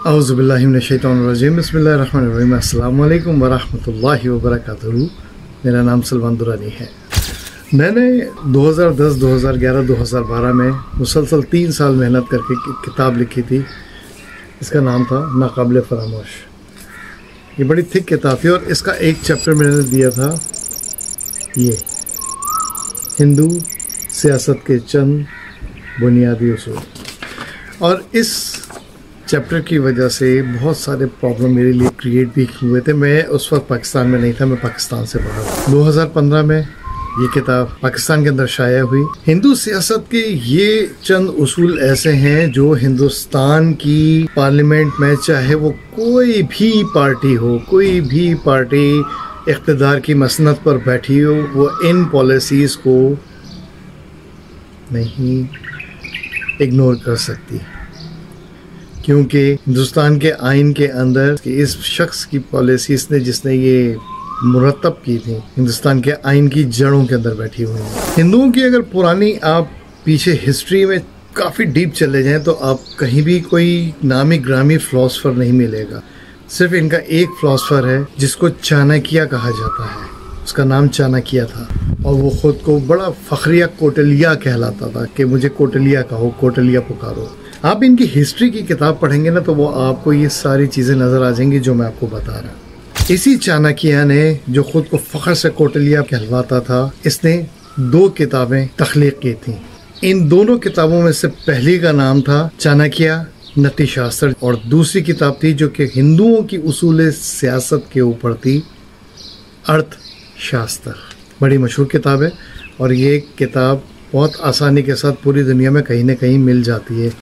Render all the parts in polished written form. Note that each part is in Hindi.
औज़ुबिल्लाहि मिनश्शैतानिर्रजीम बिस्मिल्लाहिर्रहमानिर्रहीम अस्सलामु अलैकुम वरहमतुल्लाहि वबरकातुहू। मेरा नाम सलमान दुरानी है। मैंने 2010, 2011, 2012 में मुसलसल 3 साल मेहनत करके किताब लिखी थी। इसका नाम था नाक़ाबिल फ़रामोश। ये बड़ी थिक किताब थी और इसका एक चैप्टर मैंने दिया था ये हिंदू सियासत के चंद बुनियादी उसूल। और इस चैप्टर की वजह से बहुत सारे प्रॉब्लम मेरे लिए क्रिएट भी हुए थे। मैं उस वक्त पाकिस्तान में नहीं था, मैं पाकिस्तान से बाहर। 2015 में ये किताब पाकिस्तान के अंदर शाया हुई। हिंदू सियासत के ये चंद उसूल ऐसे हैं जो हिंदुस्तान की पार्लियामेंट में, चाहे वो कोई भी पार्टी हो, कोई भी पार्टी इक़्तिदार की मसनद पर बैठी हो, वो इन पॉलिसीज़ को नहीं इग्नोर कर सकती, क्योंकि हिंदुस्तान के आइन के अंदर इस शख्स की पॉलिसीज़ ने जिसने ये मुरतब की थी, हिंदुस्तान के आइन की जड़ों के अंदर बैठी हुई हैं। हिंदुओं की अगर पुरानी आप पीछे हिस्ट्री में काफ़ी डीप चले जाएं तो आप कहीं भी कोई नामी ग्रामी फ़िलासफ़र नहीं मिलेगा। सिर्फ इनका एक फ़िलासफ़र है जिसको चाणक्य कहा जाता है। उसका नाम चाणक्य था और वो ख़ुद को बड़ा फ़ख्रिया कोटलिया कहलाता था कि मुझे कोटलिया कहो, कोटलिया पुकारो। आप इनकी हिस्ट्री की किताब पढ़ेंगे ना तो वो आपको ये सारी चीज़ें नज़र आ जाएंगी जो मैं आपको बता रहा हूँ। इसी चाणक्य ने जो ख़ुद को फ़ख्र से कोटलिया कहलवाता था, इसने 2 किताबें तख्लीक़ की थी। इन दोनों किताबों में से पहली का नाम था चाणक्य नीतिशास्त्र और दूसरी किताब थी जो कि हिंदुओं की उसूल सियासत के ऊपर थी, अर्थशास्त्र। बड़ी मशहूर किताब है और ये किताब बहुत आसानी के साथ पूरी दुनिया में कहीं ना कहीं मिल जाती है।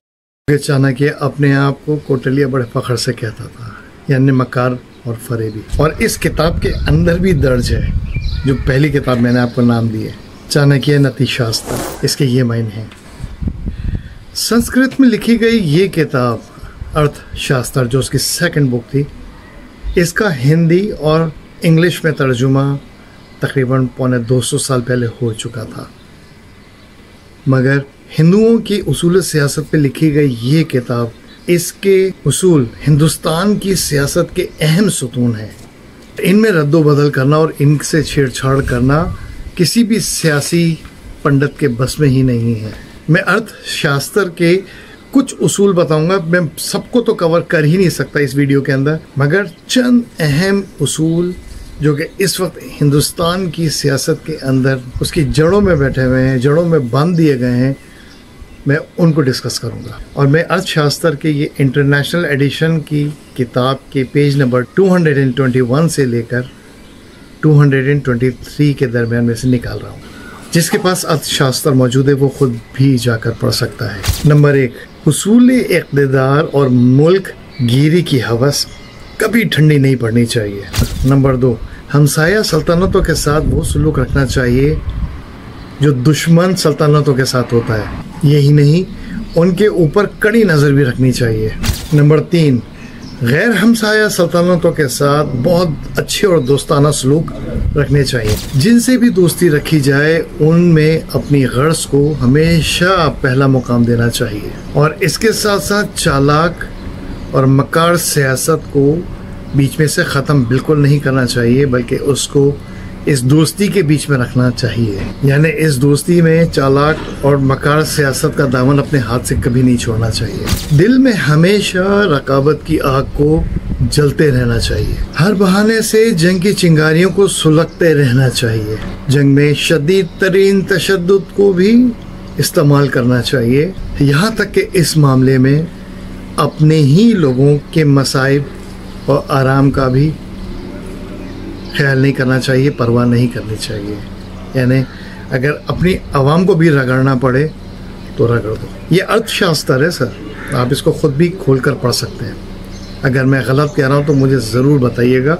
चाणक्य अपने आप को कोटलिया बड़े फ़ख्र से कहता था, यानी मकार और फरेबी। और इस किताब के अंदर भी दर्ज है जो पहली किताब मैंने आपको नाम दी है, चाणक्य नीतिशास्त्र। इसके ये मायने हैं। संस्कृत में लिखी गई ये किताब अर्थशास्त्र जो उसकी सेकंड बुक थी, इसका हिंदी और इंग्लिश में तर्जुमा तकरीबन 250 साल पहले हो चुका था। मगर हिंदुओं की उसूल सियासत पे लिखी गई ये किताब, इसके उसूल हिंदुस्तान की सियासत के अहम सुतून हैं। इनमें रद्दो बदल करना और इनसे छेड़छाड़ करना किसी भी सियासी पंडित के बस में ही नहीं है। मैं अर्थशास्त्र के कुछ उसूल बताऊंगा। मैं सबको तो कवर कर ही नहीं सकता इस वीडियो के अंदर, मगर चंद अहम उसूल जो कि इस वक्त हिंदुस्तान की सियासत के अंदर उसकी जड़ों में बैठे हुए हैं, जड़ों में बांध दिए गए हैं, मैं उनको डिस्कस करूंगा। और मैं अर्थशास्त्र के ये इंटरनेशनल एडिशन की किताब के पेज नंबर 221 से लेकर 223 के दरमियान में से निकाल रहा हूँ। जिसके पास अर्थशास्त्र मौजूद है वो खुद भी जाकर पढ़ सकता है। नंबर 1, उसूल इक़्तिदार और मुल्क गिरी की हवस कभी ठंडी नहीं पड़नी चाहिए। नंबर 2, हमसाया सल्तनतों के साथ वो सलूक रखना चाहिए जो दुश्मन सल्तनतों के साथ होता है। यही नहीं, उनके ऊपर कड़ी नज़र भी रखनी चाहिए। नंबर 3, गैर हमसाया सल्तनतों के साथ बहुत अच्छे और दोस्ताना सलूक रखने चाहिए। जिनसे भी दोस्ती रखी जाए उनमें अपनी गर्ज को हमेशा पहला मुकाम देना चाहिए। और इसके साथ साथ चालाक और मकार सियासत को बीच में से ख़त्म बिल्कुल नहीं करना चाहिए, बल्कि उसको इस दोस्ती के बीच में रखना चाहिए। यानी इस दोस्ती में चालाक और मकार सियासत का दामन अपने हाथ से कभी नहीं छोड़ना चाहिए। दिल में हमेशा रकाबत की आग को जलते रहना चाहिए। हर बहाने से जंग की चिंगारियों को सुलगते रहना चाहिए। जंग में शदीद तरीन तशद्दुद को भी इस्तेमाल करना चाहिए, यहाँ तक कि इस मामले में अपने ही लोगों के मसाइब और आराम का भी ख्याल नहीं करना चाहिए, परवाह नहीं करनी चाहिए। यानी अगर अपनी आवाम को भी रगड़ना पड़े तो रगड़ दो। ये अर्थशास्त्र है सर, आप इसको ख़ुद भी खोल कर पढ़ सकते हैं। अगर मैं गलत कह रहा हूँ तो मुझे ज़रूर बताइएगा,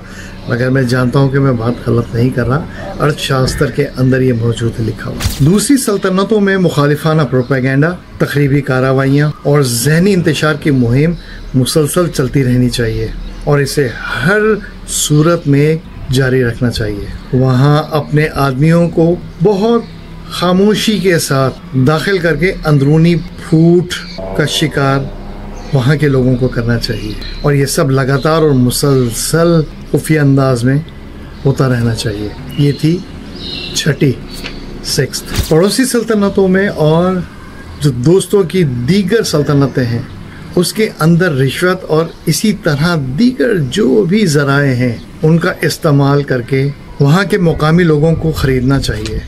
मगर मैं जानता हूँ कि मैं बात गलत नहीं कर रहा। अर्थशास्त्र के अंदर ये मौजूद है लिखा हुआ। दूसरी सल्तनतों में मुखालिफाना प्रोपेगेंडा, तखरीबी कार्रवाइयाँ और जहनी इंतशार की मुहिम मुसलसल चलती रहनी चाहिए और इसे हर सूरत में जारी रखना चाहिए। वहाँ अपने आदमियों को बहुत खामोशी के साथ दाखिल करके अंदरूनी फूट का शिकार वहाँ के लोगों को करना चाहिए, और ये सब लगातार और मुसलसल खुफिया अंदाज में होता रहना चाहिए। ये थी छठी 6th। पड़ोसी सल्तनतों में और जो दोस्तों की दीगर सल्तनतें हैं उसके अंदर रिश्वत और इसी तरह दीगर जो भी ज़राए हैं उनका इस्तेमाल करके वहाँ के मुकामी लोगों को ख़रीदना चाहिए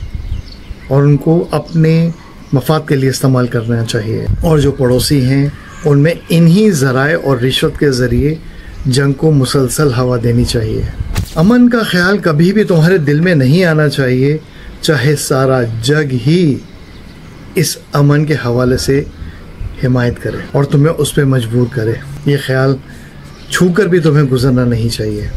और उनको अपने मफाद के लिए इस्तेमाल करना चाहिए। और जो पड़ोसी हैं उनमें इन्हीं ज़राए और रिश्वत के ज़रिए जंग को मुसलसल हवा देनी चाहिए। अमन का ख्याल कभी भी तुम्हारे दिल में नहीं आना चाहिए, चाहे सारा जग ही इस अमन के हवाले से हिमायत करे और तुम्हें उस पर मजबूर करे। ये ख्याल छूकर भी तुम्हें गुजरना नहीं चाहिए।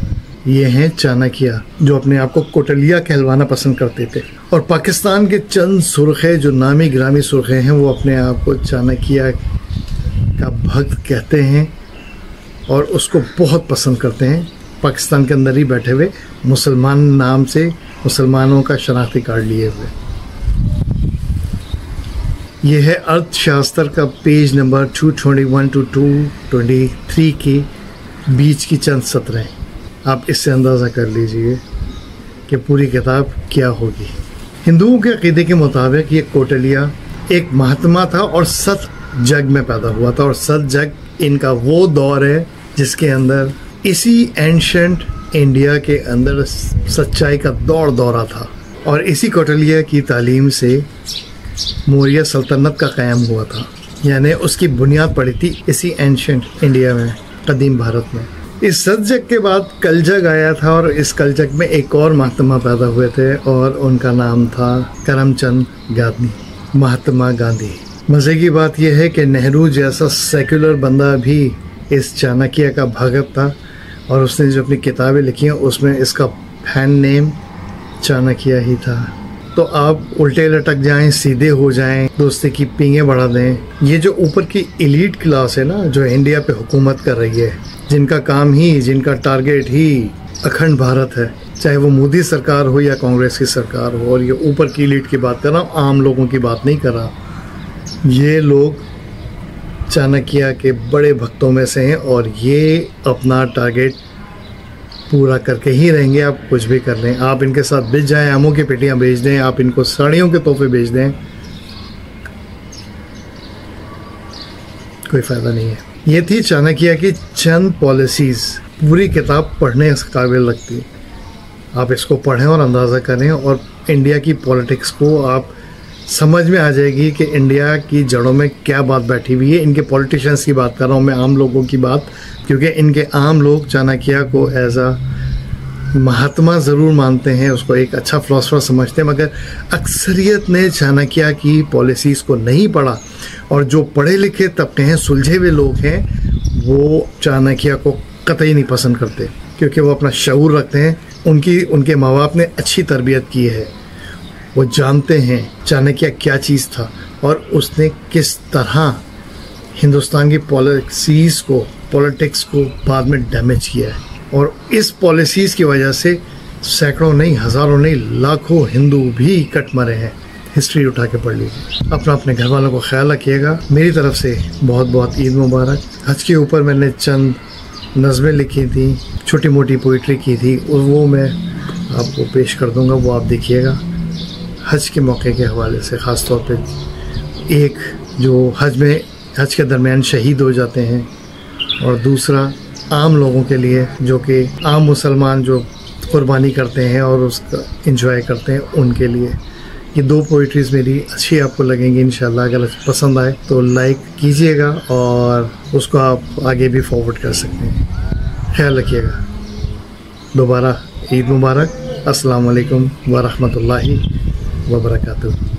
ये हैं चाणक्य, जो अपने आप को कोटलिया कहलवाना पसंद करते थे, और पाकिस्तान के चंद सुर्खे जो नामी ग्रामी सुर्खे हैं वो अपने आप को चाणक्य का भक्त कहते हैं और उसको बहुत पसंद करते हैं। पाकिस्तान के अंदर ही बैठे हुए मुसलमान नाम से मुसलमानों का शनाख्ती कार्ड लिए हुए। यह है अर्थशास्त्र का पेज नंबर 221 to 223 के बीच की चंद सतरें। आप इससे अंदाज़ा कर लीजिए कि पूरी किताब क्या होगी। हिंदुओं के अक़ीदे के मुताबिक ये कोटलिया एक महात्मा था और सत जग में पैदा हुआ था, और सत जग इनका वो दौर है जिसके अंदर इसी एंशंट इंडिया के अंदर सच्चाई का दौरा था, और इसी कोटलिया की तालीम से मौर्य सल्तनत का क़याम हुआ था। यानी उसकी बुनियाद पड़ी थी इसी एंशंट इंडिया में, कदीम भारत में। इस सतजग के बाद कलजग आया था, और इस कलजग में एक और महात्मा पैदा हुए थे और उनका नाम था करमचंद गांधी, महात्मा गांधी। मज़े की बात यह है कि नेहरू जैसा सेक्युलर बंदा भी इस चाणक्य का भगत था, और उसने जो अपनी किताबें लिखी हैं उसमें इसका फैन नेम चाणक्य ही था। तो आप उल्टे लटक जाएं, सीधे हो जाएं, दोस्ती की पींगे बढ़ा दें। ये जो ऊपर की एलीट क्लास है ना, जो इंडिया पे हुकूमत कर रही है, जिनका काम ही, जिनका टारगेट ही अखंड भारत है, चाहे वो मोदी सरकार हो या कांग्रेस की सरकार हो, और ये ऊपर की एलीट की बात कर रहा हूँ, आम लोगों की बात नहीं कर रहा। ये लोग चाणक्य के बड़े भक्तों में से हैं, और ये अपना टारगेट पूरा करके ही रहेंगे। आप कुछ भी कर लें, आप इनके साथ बिछ जाएं, आमों की पेटियां बेच दें, आप इनको साड़ियों के तोहफे बेच दें, कोई फ़ायदा नहीं है। ये थी चाणक्य की चंद पॉलिसीज़। पूरी किताब पढ़ने के काबिल लगती। आप इसको पढ़ें और अंदाज़ा करें, और इंडिया की पॉलिटिक्स को आप समझ में आ जाएगी कि इंडिया की जड़ों में क्या बात बैठी हुई है। इनके पॉलिटिशियंस की बात कर रहा हूँ मैं, आम लोगों की बात, क्योंकि इनके आम लोग चाणक्य को एज आ महात्मा ज़रूर मानते हैं, उसको एक अच्छा फ़िलासफ़र समझते हैं, मगर अक्सरियत ने चाणक्य की पॉलिसीज़ को नहीं पढ़ा। और जो पढ़े लिखे तबके हैं, सुलझे हुए लोग हैं, वो चाणक्य को कतई नहीं पसंद करते, क्योंकि वो अपना शऊर रखते हैं। उनके माँ बाप ने अच्छी तरबियत की है, वो जानते हैं चाणक्य क्या चीज़ था और उसने किस तरह हिंदुस्तान की पॉलिटिक्स को बाद में डैमेज किया है। और इस पॉलिसीज़ की वजह से सैकड़ों नहीं, हज़ारों नहीं, लाखों हिंदू भी कट मरे हैं। हिस्ट्री उठा के पढ़ लीजिए। अपने घर वालों को ख्याल रखिएगा। मेरी तरफ से बहुत बहुत ईद मुबारक। हज के ऊपर मैंने चंद नज़में लिखी थी, छोटी मोटी पोइट्री की थी, और वो मैं आपको पेश कर दूंगा, वो आप देखिएगा। हज के मौके के हवाले से ख़ास तौर पे एक जो हज के दरमियान शहीद हो जाते हैं, और दूसरा आम लोगों के लिए जो कि आम मुसलमान जो कुर्बानी करते हैं और उसका एंजॉय करते हैं, उनके लिए ये दो पोइट्रीज़ मेरी अच्छी आपको लगेंगी इंशाल्लाह। अगर पसंद आए तो लाइक कीजिएगा और उसको आप आगे भी फॉरवर्ड कर सकते हैं। ख्याल रखिएगा। दोबारा ईद मुबारक। अस्सलाम वालेकुम व रहमतुल्लाहि व बरकातुहू।